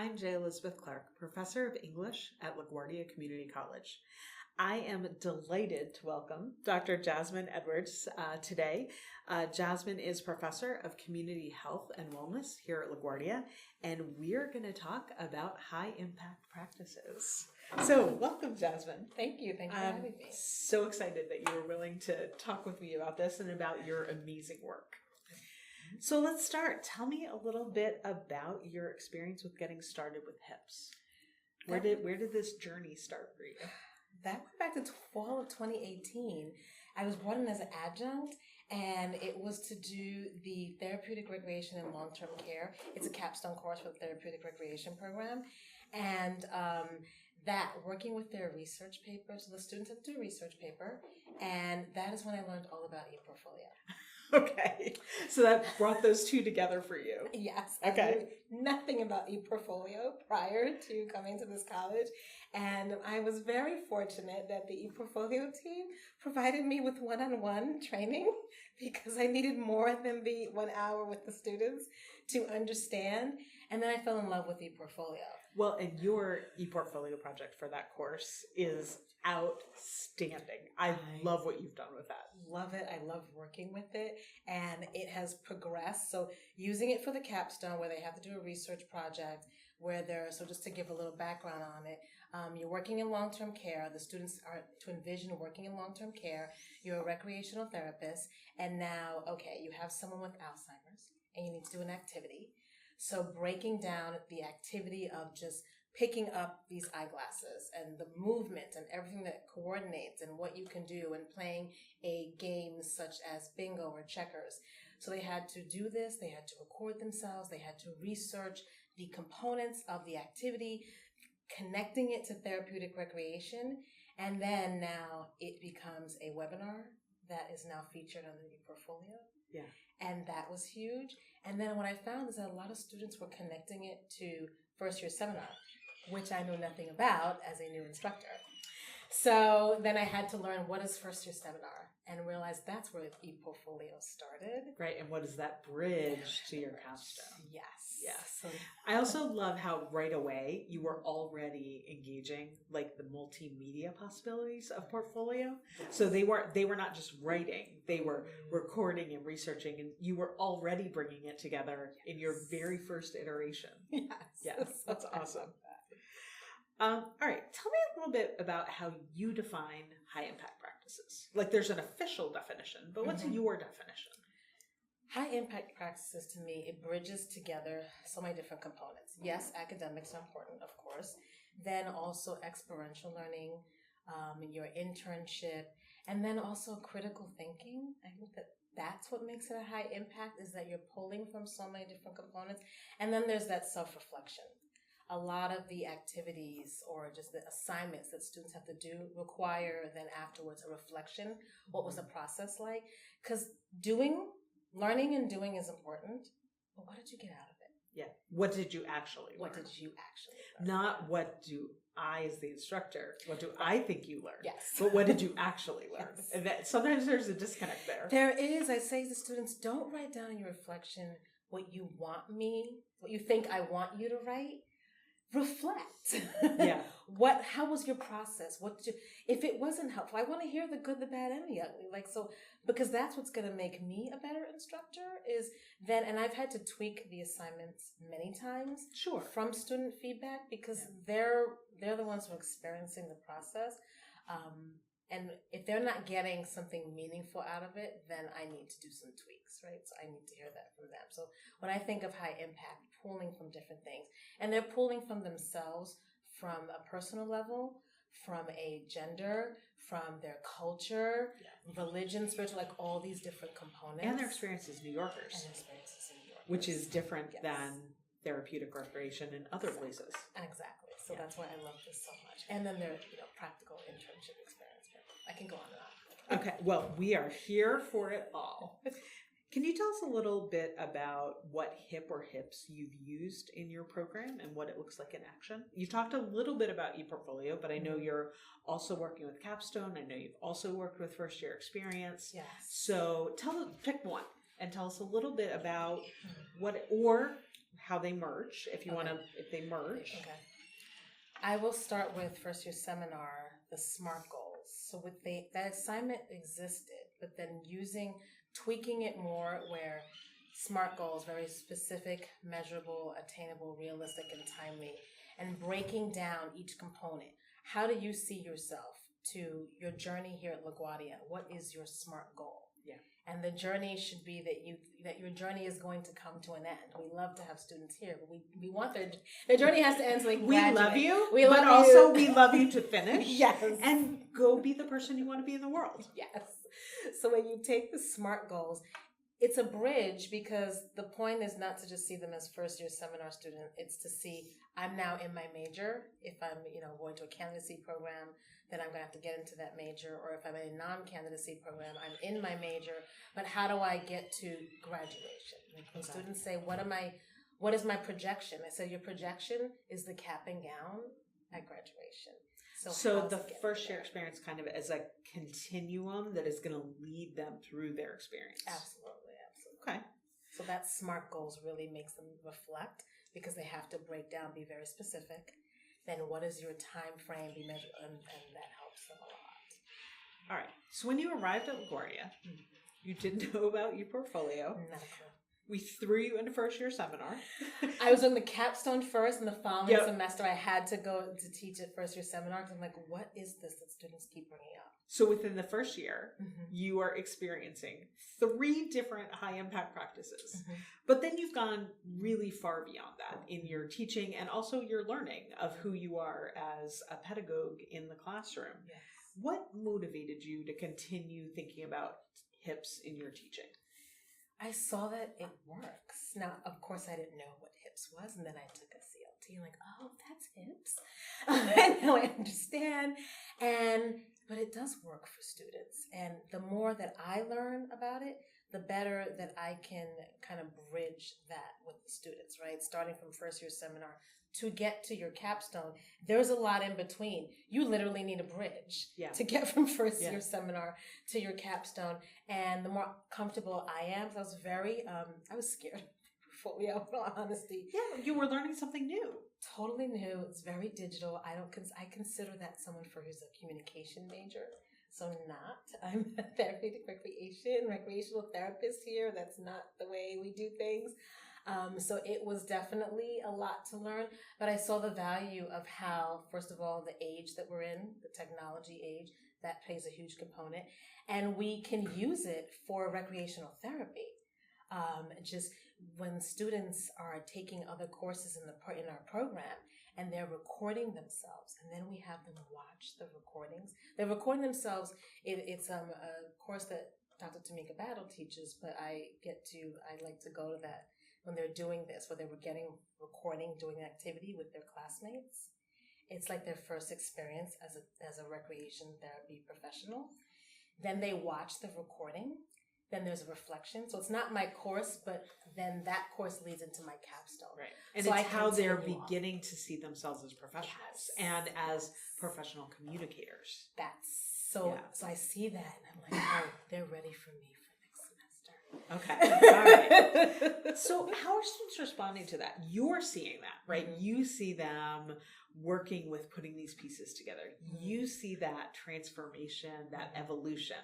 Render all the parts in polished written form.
I'm J. Elizabeth Clark, Professor of English at LaGuardia Community College. I am delighted to welcome Dr. Jasmine Edwards today. Jasmine is Professor of Community Health and Wellness here at LaGuardia, and we're going to talk about high-impact practices. So, welcome, Jasmine. Thank you. Thank you for having me. So excited that you were willing to talk with me about this and about your amazing work. So let's start. Tell me a little bit about your experience with getting started with HIPS. Where did this journey start for you? That went back to fall of 2018. I was brought in as an adjunct, and it was to do the therapeutic recreation and long-term care. It's a capstone course for the therapeutic recreation program, and working with their research paper. So the students have to do a research paper, and that is when I learned all about ePortfolio. Okay, so that brought those two together for you. Yes. Okay. I knew nothing about ePortfolio prior to coming to this college, and I was very fortunate that the ePortfolio team provided me with one-on-one training because I needed more than the 1 hour with the students to understand, and then I fell in love with ePortfolio. Well, and your ePortfolio project for that course is outstanding. I love what you've done with that. Love it. I love working with it, and it has progressed. So using it for the capstone where they have to do a research project so just to give a little background on it, you're working in long-term care. The students are to envision working in long-term care. You're a recreational therapist, and now, you have someone with Alzheimer's and you need to do an activity. So breaking down the activity of just picking up these eyeglasses and the movement and everything that coordinates and what you can do and playing a game such as bingo or checkers. So they had to do this, they had to record themselves, they had to research the components of the activity, connecting it to therapeutic recreation, and then now it becomes a webinar that is now featured on the ePortfolio. Yeah. And that was huge. And then what I found is that a lot of students were connecting it to first year seminar, which I know nothing about as a new instructor. So then I had to learn what is first year seminar and realize that's where ePortfolio started. Right, and what is that bridge to your capstone? Yes. Yes. So, I also love how right away you were already engaging like the multimedia possibilities of Portfolio. So they were not just writing, they were recording and researching, and you were already bringing it together in your very first iteration. Yes. Yes, that's awesome. All right, tell me a little bit about how you define high impact practices. Like there's an official definition, but what's your definition? High impact practices to me, it bridges together so many different components. Yes, academics are important, of course. Then also experiential learning, your internship, and then also critical thinking. I think that's what makes it a high impact, is that you're pulling from so many different components. And then there's that self-reflection. A lot of the activities or just the assignments that students have to do require then afterwards a reflection. What was the process like? Because learning and doing is important, but what did you get out of it? Yeah. What did you actually learn? What did you actually learn? Not what do I, as the instructor, what do I think you learned? Yes. But what did you actually learn? Yes. And that sometimes there's a disconnect there. There is. I say to students, don't write down in your reflection what you think I want you to write. Reflect. Yeah. How was your process? If it wasn't helpful, I want to hear the good, the bad, and the ugly. Because that's what's going to make me a better instructor and I've had to tweak the assignments many times. Sure. From student feedback, because they're the ones who are experiencing the process. And if they're not getting something meaningful out of it, then I need to do some tweaks, right? So I need to hear that from them. So when I think of high impact, pulling from different things, and they're pulling from themselves, from a personal level, from a gender, from their culture, religion, spiritual, like all these different components. And their experience as New Yorkers. Which is different than therapeutic recreation in other places. Exactly. So that's why I love this so much. And then their practical internship experience. I can go on and on. Okay, well, we are here for it all. Can you tell us a little bit about what HIP or HIPS you've used in your program and what it looks like in action? You talked a little bit about ePortfolio, but I know you're also working with Capstone. I know you've also worked with First Year Experience. Yes. So pick one and tell us a little bit about what, or how they merge, if you want to, if they merge. Okay. I will start with first year seminar, the SMART goals. So that assignment existed, but then tweaking it more where SMART goals, very specific, measurable, attainable, realistic, and timely, and breaking down each component. How do you see yourself to your journey here at LaGuardia? What is your SMART goal? Yeah. And the journey should be that your journey is going to come to an end. We love to have students here, but we want their journey has to end so they can graduate. We love you, but also we love you to finish. Yes. And go be the person you want to be in the world. Yes. So when you take the SMART goals, it's a bridge because the point is not to just see them as first year seminar student. It's to see I'm now in my major. If I'm, going to a candidacy program, then I'm going to have to get into that major. Or if I'm in a non-candidacy program, I'm in my major. But how do I get to graduation? Like when students say, what is my projection? I say your projection is the cap and gown at graduation. So the first year experience kind of is a continuum that is going to lead them through their experience. Absolutely. Okay. So that SMART goals really makes them reflect because they have to break down, be very specific. Then what is your time frame, be measured, and that helps them a lot. All right. So when you arrived at LaGuardia, you didn't know about ePortfolio. Not a clue. We threw you into first year seminar. I was on the capstone first, and the following semester I had to go to teach at first year seminar because I'm like, what is this that students keep bringing up? So within the first year, you are experiencing 3 different high impact practices. But then you've gone really far beyond that in your teaching and also your learning of who you are as a pedagogue in the classroom. Yes. What motivated you to continue thinking about HIPS in your teaching? I saw that it works. Now, of course, I didn't know what HIPS was, and then I took a CLT, like, oh, that's HIPS. And now I understand. But it does work for students. And the more that I learn about it, the better that I can kind of bridge that with the students, right? Starting from first year seminar to get to your capstone, there's a lot in between. You literally need a bridge to get from first year seminar to your capstone. And the more comfortable I am, so I was scared before, in all honesty. Yeah, you were learning something new. Totally new. It's very digital. I consider that someone who's a communication major. So I'm a therapeutic recreational therapist here. That's not the way we do things. So it was definitely a lot to learn, but I saw the value of how, first of all, the age that we're in, the technology age, that plays a huge component, and we can use it for recreational therapy. Just when students are taking other courses in our program and they're recording themselves, and then we have them watch the recordings. They're recording themselves. It's a course that Dr. Tamika Battle teaches, but I like to go to that when they're doing this, where they were doing an activity with their classmates. It's like their first experience as a recreation therapy professional. Then they watch the recording. Then there's a reflection. So it's not my course, but then that course leads into my capstone. Right. And so it's how they're beginning to see themselves as professionals and as professional communicators. So I see that and I'm like, oh, they're ready for me for next semester. Okay. All right. So how are students responding to that? You're seeing that, right? You see them working with putting these pieces together. You see that transformation, that evolution.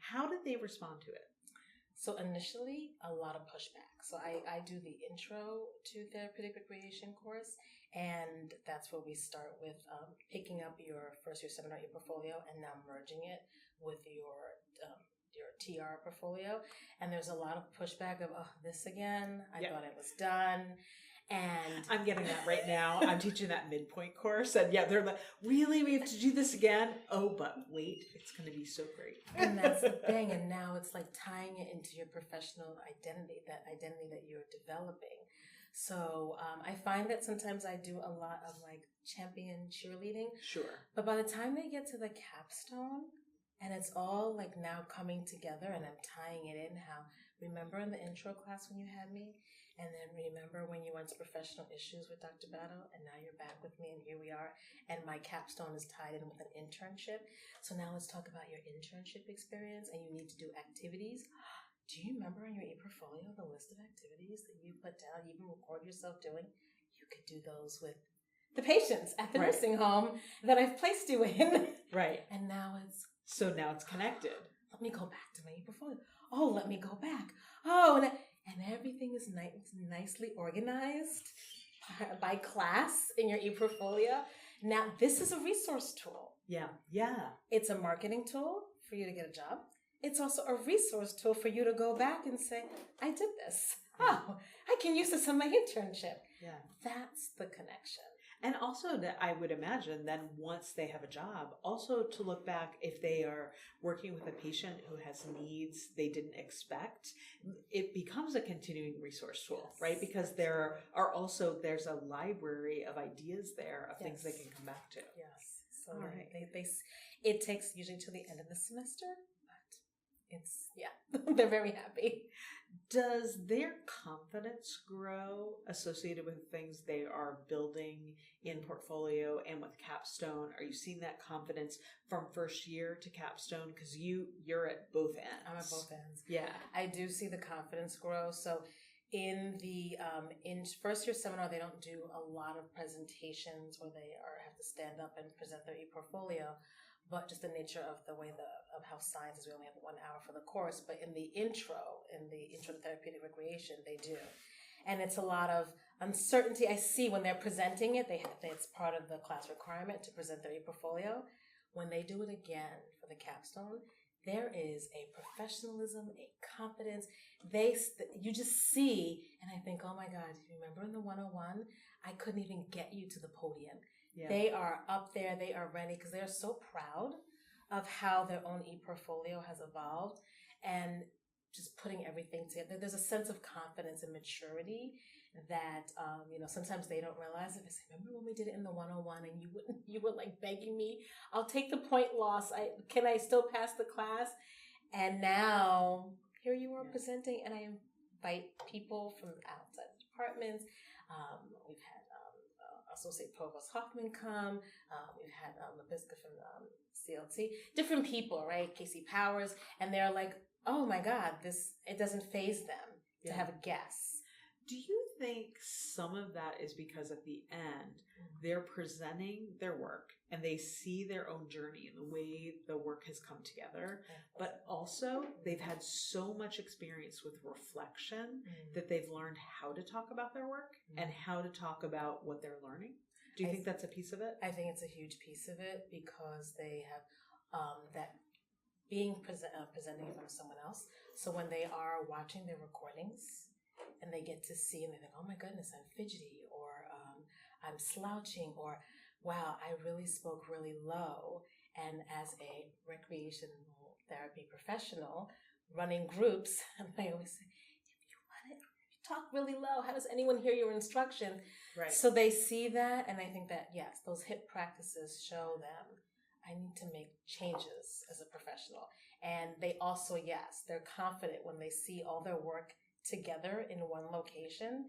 How did they respond to it? So initially, a lot of pushback. So I do the intro to therapeutic recreation course, and that's where we start with picking up your first year seminar ePortfolio and now merging it with your TR portfolio. And there's a lot of pushback of, oh, this again? I thought it was done. And I'm getting that right now. I'm teaching that midpoint course. And they're like, really? We have to do this again? Oh, but wait, it's going to be so great. And that's the thing. And now it's like tying it into your professional identity that you're developing. So I find that sometimes I do a lot of like champion cheerleading. Sure. But by the time they get to the capstone, and it's all like now coming together, and I'm tying it in remember in the intro class when you had me? And then remember when you went to professional issues with Dr. Battle, and now you're back with me, and here we are. And my capstone is tied in with an internship. So now let's talk about your internship experience, and you need to do activities. do you remember in your ePortfolio the list of activities that you put down, you even record yourself doing? You could do those with the patients at the nursing home that I've placed you in. Right. And now it's connected. Let me go back to my ePortfolio. Oh, let me go back. Oh, and everything is nicely organized by class in your ePortfolio. Now, this is a resource tool. Yeah. Yeah. It's a marketing tool for you to get a job. It's also a resource tool for you to go back and say, I did this. Oh, I can use this in my internship. Yeah. That's the connection. And also that I would imagine then once they have a job, also to look back if they are working with a patient who has needs they didn't expect, it becomes a continuing resource tool, right? Because there's a library of ideas there of things they can come back to. Yes. So it takes usually to the end of the semester, but they're very happy. Does their confidence grow associated with things they are building in portfolio and with capstone? Are you seeing that confidence from first year to capstone? Because you're at both ends. I'm at both ends. Yeah. I do see the confidence grow. So in the in first year seminar, they don't do a lot of presentations where they have to stand up and present their ePortfolio. But just the nature of the way of how science is, we only have 1 hour for the course. But in the intro to therapeutic recreation, they do, and it's a lot of uncertainty. I see when they're presenting it, it's part of the class requirement to present their ePortfolio. When they do it again for the capstone, there is a professionalism, a confidence. You just see, and I think, oh my God, remember in the 101, I couldn't even get you to the podium. Yeah. They are up there. They are ready because they are so proud of how their own ePortfolio has evolved and just putting everything together. There's a sense of confidence and maturity that, sometimes they don't realize it. They say, remember when we did it in the 101 and you were like begging me, I'll take the point loss. Can I still pass the class? And now here you are presenting, and I invite people from outside the departments. We've had Associate Provost Hoffman come. We've had LaBisca from CLT. Different people, right? Casey Powers. And they're like, oh my God, it doesn't faze them to have a guess. Do you think some of that is because at the end, they're presenting their work and they see their own journey and the way the work has come together, but also they've had so much experience with reflection that they've learned how to talk about their work and how to talk about what they're learning? Do you think that's a piece of it? I think it's a huge piece of it because they have that being presenting from someone else. So when they are watching their recordings, and they get to see and they think, oh my goodness, I'm fidgety, or I'm slouching, or wow, I really spoke really low. And as a recreational therapy professional running groups, I always say, if you talk really low, how does anyone hear your instruction? Right. So they see that, and I think that, yes, those HIP practices show them I need to make changes as a professional. And they also, yes, they're confident when they see all their work together in one location.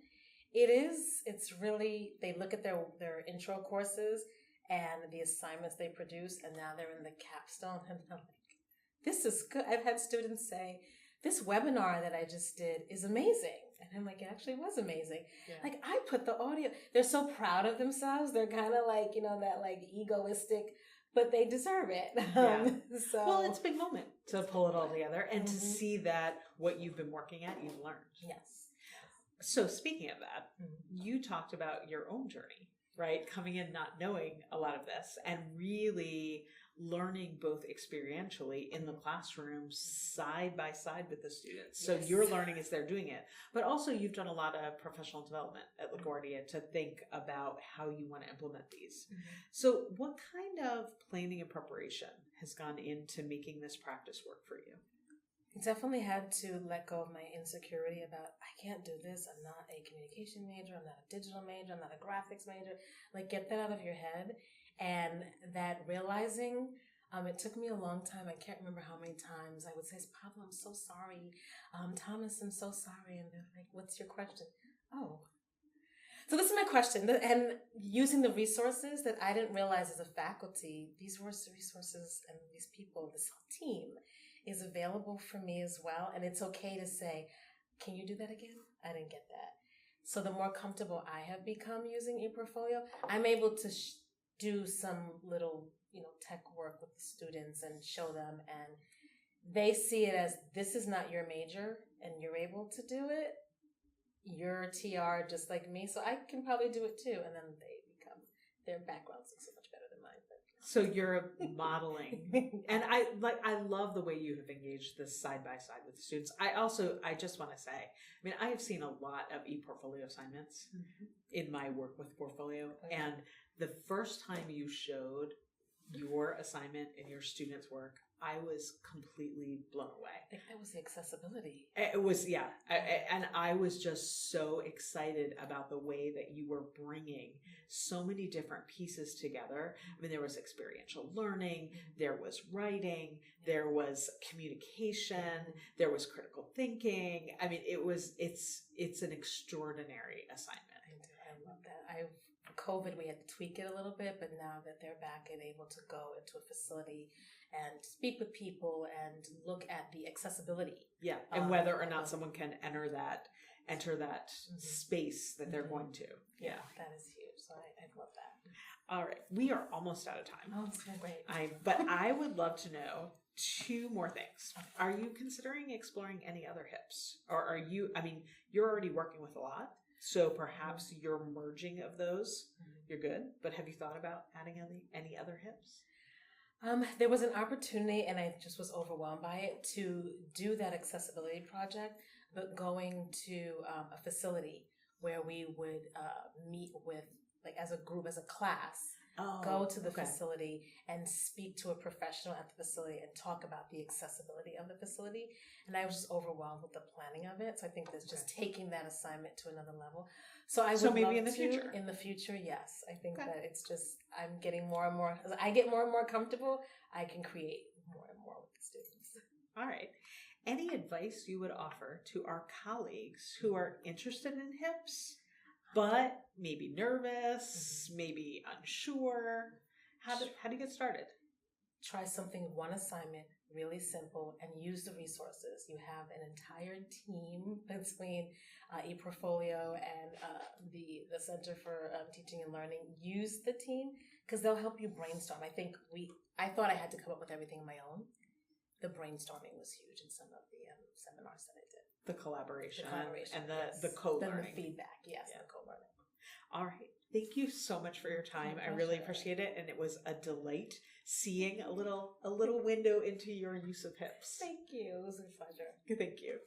It's really, they look at their intro courses and the assignments they produce, and now they're in the capstone, and I'm like, this is good. I've had students say, this webinar that I just did is amazing. And I'm like, it actually was amazing. Yeah. Like, I put the audio, they're so proud of themselves. They're kind of like, that like egoistic, but they deserve it. Yeah. Well, it's a big moment to pull it all together and to see that what you've been working at, you've learned. Yes. So speaking of that, you talked about your own journey, right? Coming in not knowing a lot of this and really learning both experientially in the classroom side by side with the students. So you're learning as they're doing it, but also you've done a lot of professional development at LaGuardia to think about how you want to implement these. So what kind of planning and preparation has gone into making this practice work for you? I definitely had to let go of my insecurity about, I can't do this. I'm not a communication major. I'm not a digital major. I'm not a graphics major. Like, get that out of your head. And that realizing, it took me a long time. I can't remember how many times I would say, Pablo, I'm so sorry. Thomas, I'm so sorry. And they're like, what's your question? Oh. So this is my question. And using the resources that I didn't realize as a faculty, these resources and these people, this whole team is available for me as well. And it's okay to say, can you do that again? I didn't get that. So the more comfortable I have become using ePortfolio, I'm able to do some little, tech work with the students and show them, and they see it as, this is not your major and you're able to do it. You're a TR just like me, so I can probably do it too. And then their backgrounds look so much better than mine. But. So you're modeling. And I love the way you have engaged this side by side with the students. I just want to say, I have seen a lot of ePortfolio assignments in my work with Portfolio. Okay. And the first time you showed your assignment and your students' work, I was completely blown away. I think that was the accessibility. It was, yeah. And I was just so excited about the way that you were bringing so many different pieces together. There was experiential learning, there was writing, there was communication, there was critical thinking. It's an extraordinary assignment. I love that. COVID, we had to tweak it a little bit, but now that they're back and able to go into a facility and speak with people and look at the accessibility. Yeah, and whether or not someone can enter that space that they're going to. Yeah. That is huge. So I love that. All right. We are almost out of time. Oh, that's great. But I would love to know 2 more things. Are you considering exploring any other HIPs? Or are you, you're already working with a lot. So perhaps your merging of those, you're good. But have you thought about adding any other HIPs? There was an opportunity, and I just was overwhelmed by it, to do that accessibility project, but going to a facility where we would meet with, as a group, as a class, go to the facility and speak to a professional at the facility and talk about the accessibility of the facility. And I was just overwhelmed with the planning of it. So I think that's just taking that assignment to another level. So I would maybe love in the future. In the future, yes. I think that it's just, I'm getting more and more, as I get more and more comfortable, I can create more and more with the students. All right. Any advice you would offer to our colleagues who are interested in HIPs, but maybe nervous, maybe unsure? How do you get started? Try something, one assignment, really simple, and use the resources. You have an entire team between ePortfolio and the Center for Teaching and Learning. Use the team because they'll help you brainstorm. I thought I had to come up with everything on my own. The brainstorming was huge in some of the seminars that I did. The collaboration and yes. the co-learning. Then the feedback, yes, the co-learning. All right. Thank you so much for your time. I really appreciate it. And it was a delight seeing a little window into your use of HIPs. Thank you. It was a pleasure. Thank you.